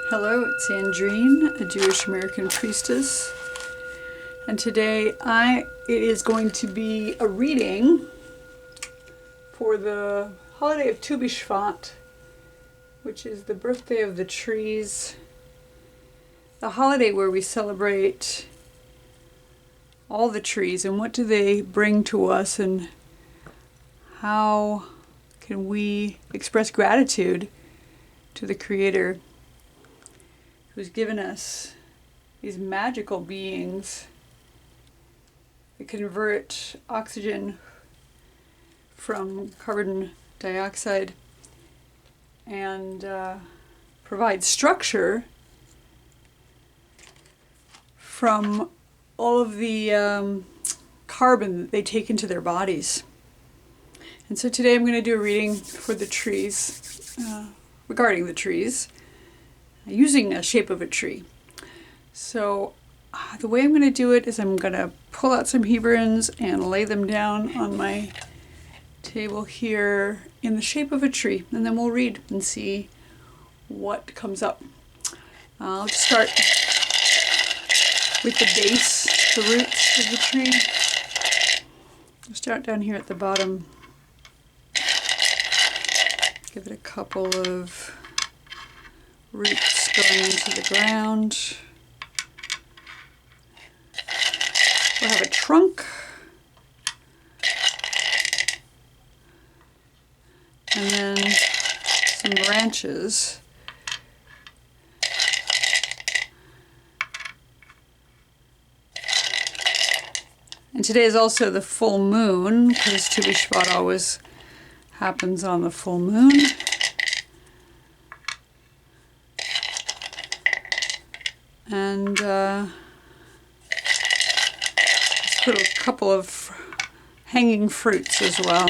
Hello, it's Andrine, a Jewish American priestess, and today it is going to be a reading for the holiday of Tu B'Shvat, which is the birthday of the trees, the holiday where we celebrate all the trees and what do they bring to us and how can we express gratitude to the Creator who's given us these magical beings that convert oxygen from carbon dioxide and provide structure from all of the carbon that they take into their bodies. And so today I'm going to do a reading for the trees, regarding the trees, using a shape of a tree. So the way I'm going to do it is I'm going to pull out some Hebrunes and lay them down on my table here in the shape of a tree, and then we'll read and see what comes up. I'll start with the base, the roots of the tree. I'll start down here at the bottom. Give it a couple of roots going into the ground. We'll have a trunk. And then some branches. And today is also the full moon, because Tu B'Shvat always happens on the full moon. And let's put a couple of hanging fruits as well.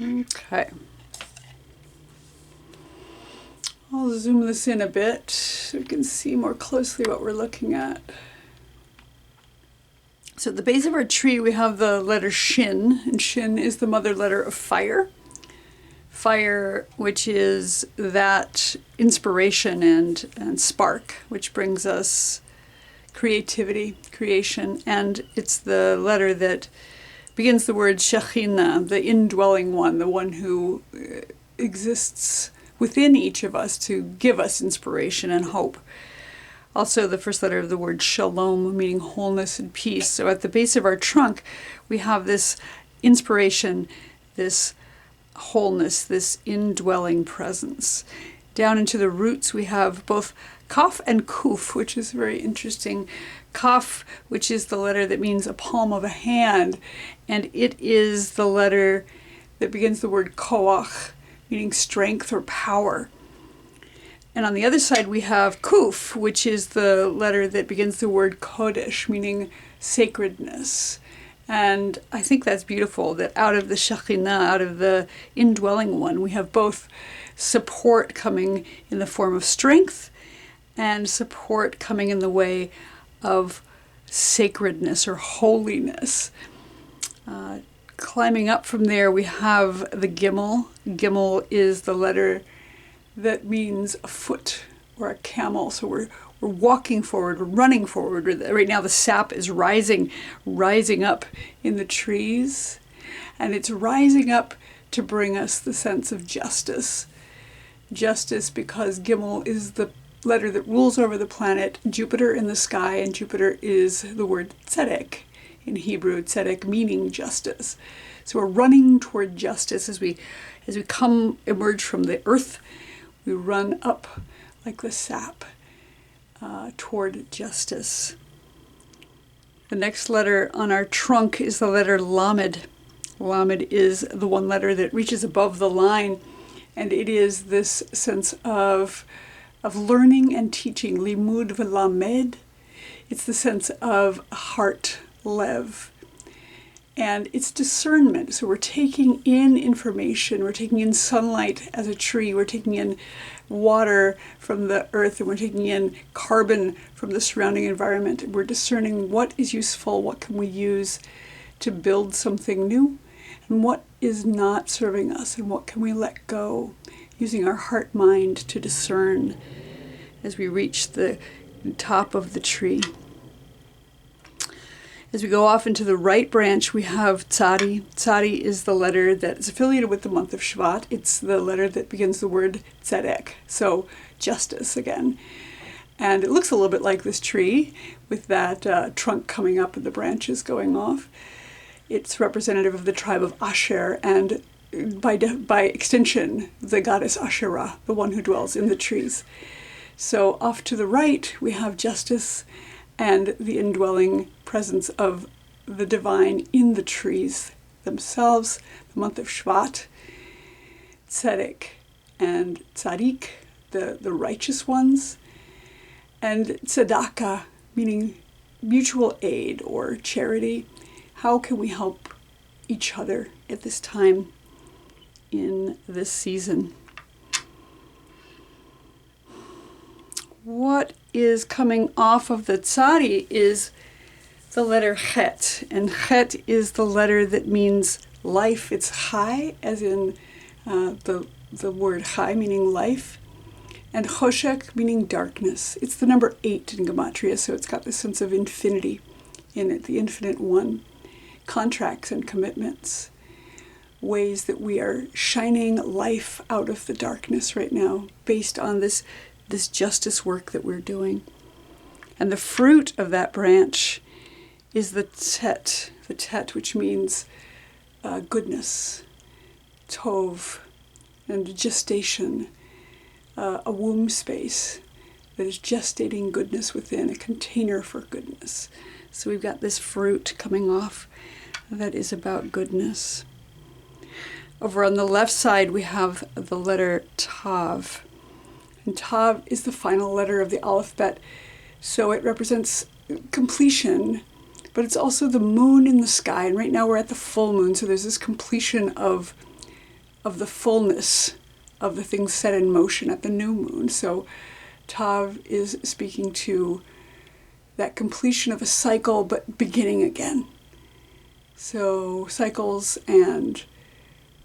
Okay. I'll zoom this in a bit so we can see more closely what we're looking at. So at the base of our tree we have the letter Shin, and Shin is the mother letter of fire. Fire, which is that inspiration and spark, which brings us creativity, creation, and it's the letter that begins the word Shekhinah, the indwelling one, the one who exists within each of us to give us inspiration and hope. Also the first letter of the word Shalom, meaning wholeness and peace. So at the base of our trunk we have this inspiration, this wholeness, this indwelling presence. Down into the roots we have both Kaf and Kuf, which is very interesting. Kaf, which is the letter that means a palm of a hand, and it is the letter that begins the word Koach, meaning strength or power. And on the other side we have Kuf, which is the letter that begins the word Kodesh, meaning sacredness. And I think that's beautiful, that out of the Shekhinah, out of the indwelling one, we have both support coming in the form of strength and support coming in the way of sacredness or holiness. Climbing up from there we have the Gimel. Gimel is the letter that means a foot or a camel. So we're walking forward, we're running forward. Right now the sap is rising up in the trees, and it's rising up to bring us the sense of justice. Justice because Gimel is the letter that rules over the planet, Jupiter in the sky, and Jupiter is the word tzedek in Hebrew, tzedek meaning justice. So we're running toward justice as we emerge from the earth. We run up like the sap toward justice. The next letter on our trunk is the letter Lamed. Lamed is the one letter that reaches above the line, and it is this sense of learning and teaching, limud v'lamed. It's the sense of heart, lev. And it's discernment. So we're taking in information, we're taking in sunlight as a tree, we're taking in water from the earth, and we're taking in carbon from the surrounding environment. We're discerning what is useful, what can we use to build something new, and what is not serving us, and what can we let go using our heart mind to discern as we reach the top of the tree. As we go off into the right branch, we have Tzadi. Tzadi is the letter that is affiliated with the month of Shevat. It's the letter that begins the word tzedek, so justice again. And it looks a little bit like this tree with that trunk coming up and the branches going off. It's representative of the tribe of Asher and by extension, the goddess Asherah, the one who dwells in the trees. So off to the right, we have justice and the indwelling presence of the divine in the trees themselves, the month of Shvat, Tzedek and Tzadik, the righteous ones, and Tzedakah, meaning mutual aid or charity. How can we help each other at this time in this season? What is coming off of the Tzadi is the letter Chet, and Chet is the letter that means life. It's Chai, as in the word Chai, meaning life, and Choshek, meaning darkness. It's the number 8 in Gematria, so it's got this sense of infinity in it, the infinite one. Contracts and commitments, ways that we are shining life out of the darkness right now based on this justice work that we're doing. And the fruit of that branch is the tet, which means goodness, tov, and gestation, a womb space that is gestating goodness within, a container for goodness. So we've got this fruit coming off that is about goodness. Over on the left side, we have the letter Tav. And Tav is the final letter of the alphabet, so it represents completion, but it's also the moon in the sky. And right now we're at the full moon, so there's this completion of the fullness of the things set in motion at the new moon. So Tav is speaking to that completion of a cycle, but beginning again. So cycles and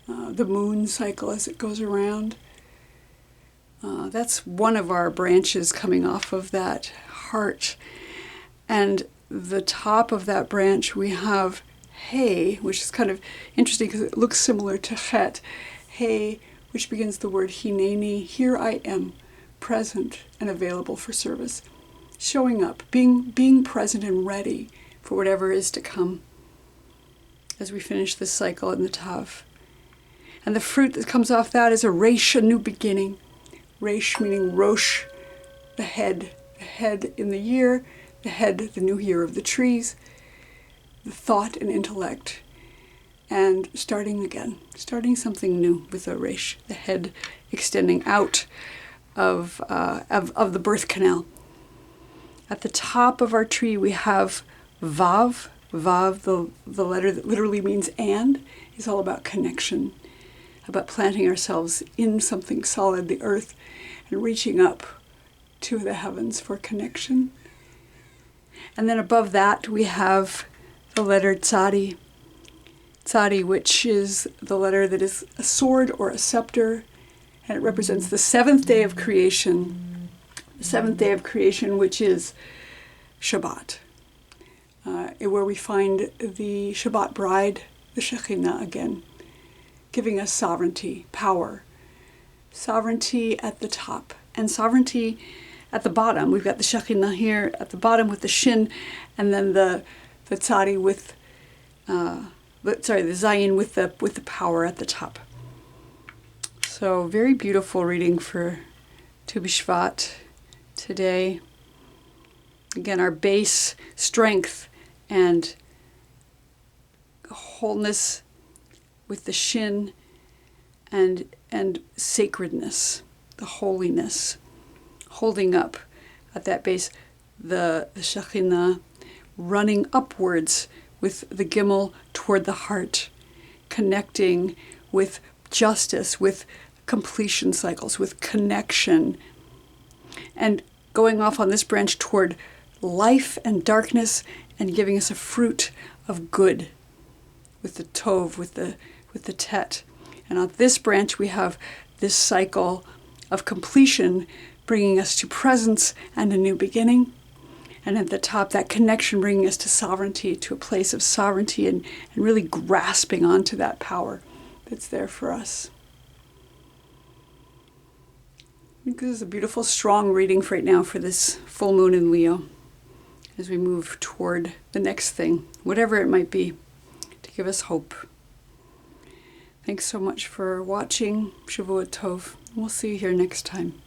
the moon cycle as it goes around. That's one of our branches coming off of that heart. And the top of that branch we have Hey, which is kind of interesting because it looks similar to Chet. Hey, which begins the word Hineni, here I am, present and available for service. Showing up, being present and ready for whatever is to come as we finish this cycle in the Tav. And the fruit that comes off that is a Resh, a new beginning. Resh meaning Rosh, the head in the year, the new year of the trees, the thought and intellect, and starting again, starting something new with a Resh, the head extending out of the birth canal. At the top of our tree we have Vav. Vav, the letter that literally means and, is all about connection, about planting ourselves in something solid, the earth, and reaching up to the heavens for connection. And then above that we have the letter Tzadi. Tzadi, which is the letter that is a sword or a scepter, and it represents the seventh day of creation. The seventh day of creation, which is Shabbat, where we find the Shabbat bride, the Shekhinah again, giving us sovereignty, power. Sovereignty at the top and sovereignty at the bottom. We've got the Shekhinah here at the bottom with the Shin, and then the Tzadi with, the Zayin with the power at the top. So very beautiful reading for Tu B'Shvat today. Again, our base strength and wholeness with the Shin and sacredness, the holiness, holding up at that base, the Shekhinah, running upwards with the Gimel toward the heart, connecting with justice, with completion cycles, with connection, and going off on this branch toward life and darkness and giving us a fruit of good with the Tov, with the Tet. And on this branch we have this cycle of completion, bringing us to presence and a new beginning. And at the top, that connection bringing us to sovereignty, to a place of sovereignty, and really grasping onto that power that's there for us. I think this is a beautiful, strong reading for right now for this full moon in Leo, as we move toward the next thing, whatever it might be, to give us hope. Thanks so much for watching. Shavua Tov. We'll see you here next time.